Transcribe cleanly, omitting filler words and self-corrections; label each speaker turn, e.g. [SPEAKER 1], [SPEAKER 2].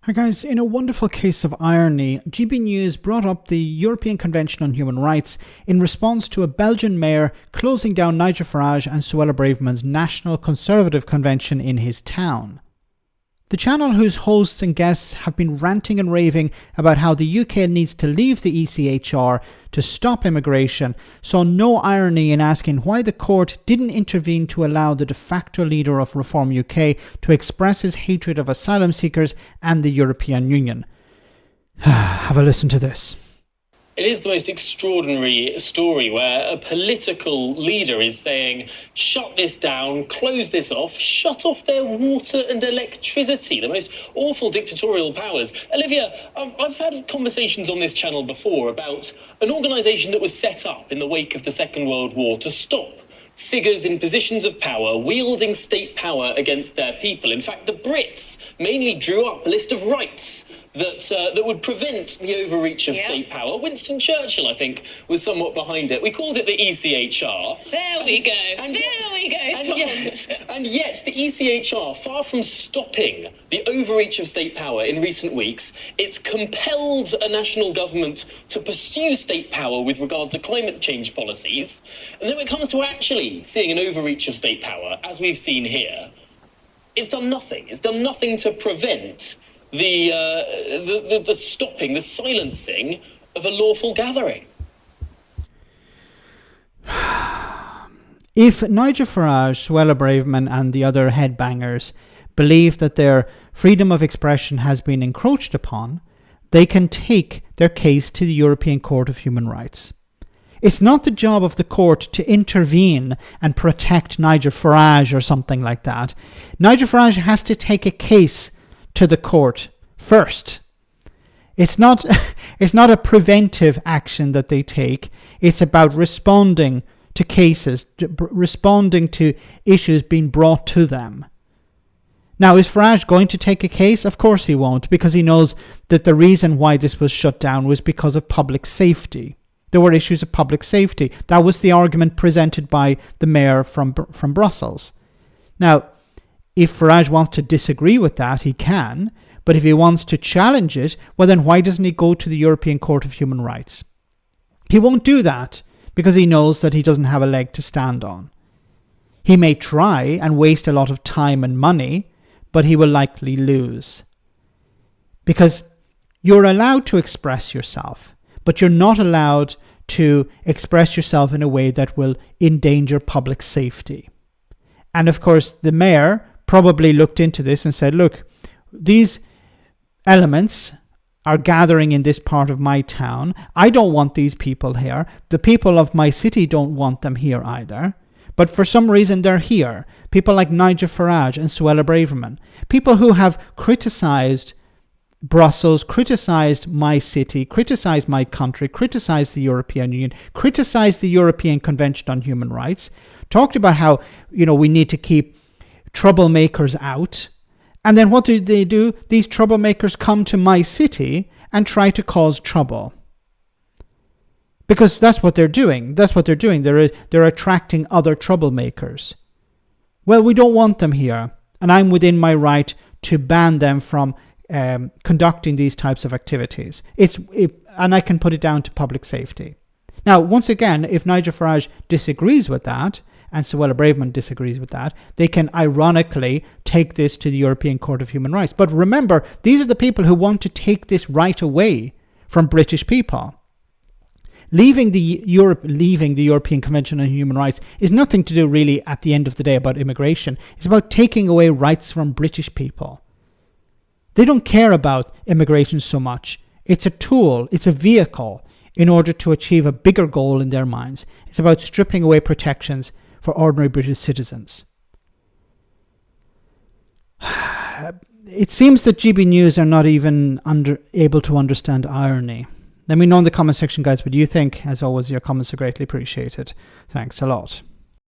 [SPEAKER 1] Hi guys, in a wonderful case of irony, GB News brought up the European Convention on Human Rights in response to a Belgian mayor closing down Nigel Farage and Suella Braverman's National Conservative Convention in his town. The channel, whose hosts and guests have been ranting and raving about how the UK needs to leave the ECHR to stop immigration, saw no irony in asking why the court didn't intervene to allow the de facto leader of Reform UK to express his hatred of asylum seekers and the European Union. Have a listen to this.
[SPEAKER 2] It is the most extraordinary story where a political leader is saying, shut this down, close this off, shut off their water and electricity, the most awful dictatorial powers. Olivia, I've had conversations on this channel before about an organisation that was set up in the wake of the Second World War to stop figures in positions of power wielding state power against their people. In fact, the Brits mainly drew up a list of rights that would prevent the overreach of state power. Winston Churchill, I think, was somewhat behind it. We called it the ECHR.
[SPEAKER 3] There we go. And
[SPEAKER 2] yet, the ECHR, far from stopping the overreach of state power in recent weeks, it's compelled a national government to pursue state power with regard to climate change policies. And then when it comes to actually seeing an overreach of state power, as we've seen here, it's done nothing. It's done nothing to prevent the stopping, the silencing of a lawful gathering.
[SPEAKER 1] If Nigel Farage, Suella Braverman and the other headbangers believe that their freedom of expression has been encroached upon, they can take their case to the European Court of Human Rights. It's not the job of the court to intervene and protect Nigel Farage or something like that. Nigel Farage has to take a case to the court first. It's not a preventive action that they take. It's about responding to cases, responding to issues being brought to them. Now, is Farage going to take a case? Of course he won't, because he knows that the reason why this was shut down was because of public safety. There were issues of public safety. That was the argument presented by the mayor from Brussels. Now, if Farage wants to disagree with that, he can. But if he wants to challenge it, well then why doesn't he go to the European Court of Human Rights? He won't do that because he knows that he doesn't have a leg to stand on. He may try and waste a lot of time and money, but he will likely lose. Because you're allowed to express yourself, but you're not allowed to express yourself in a way that will endanger public safety. And of course, the mayor probably looked into this and said, look, these elements are gathering in this part of my town. I don't want these people here. The people of my city don't want them here either. But for some reason they're here. People like Nigel Farage and Suella Braverman. People who have criticised Brussels, criticised my city, criticised my country, criticised the European Union, criticised the European Convention on Human Rights, talked about how, we need to keep troublemakers out. And then what do? These troublemakers come to my city and try to cause trouble. Because that's what they're doing. They're attracting other troublemakers. Well, we don't want them here. And I'm within my right to ban them from conducting these types of activities. And I can put it down to public safety. Now, once again, if Nigel Farage disagrees with that, and Suella Braverman disagrees with that, they can ironically take this to the European Court of Human Rights. But remember, these are the people who want to take this right away from British people. Leaving the European Convention on Human Rights is nothing to do really at the end of the day about immigration. It's about taking away rights from British people. They don't care about immigration so much. It's a tool, it's a vehicle in order to achieve a bigger goal in their minds. It's about stripping away protections for ordinary British citizens. It seems that GB News are not even able to understand irony. Let me know in the comment section, guys, what you think. As always, your comments are greatly appreciated. Thanks a lot.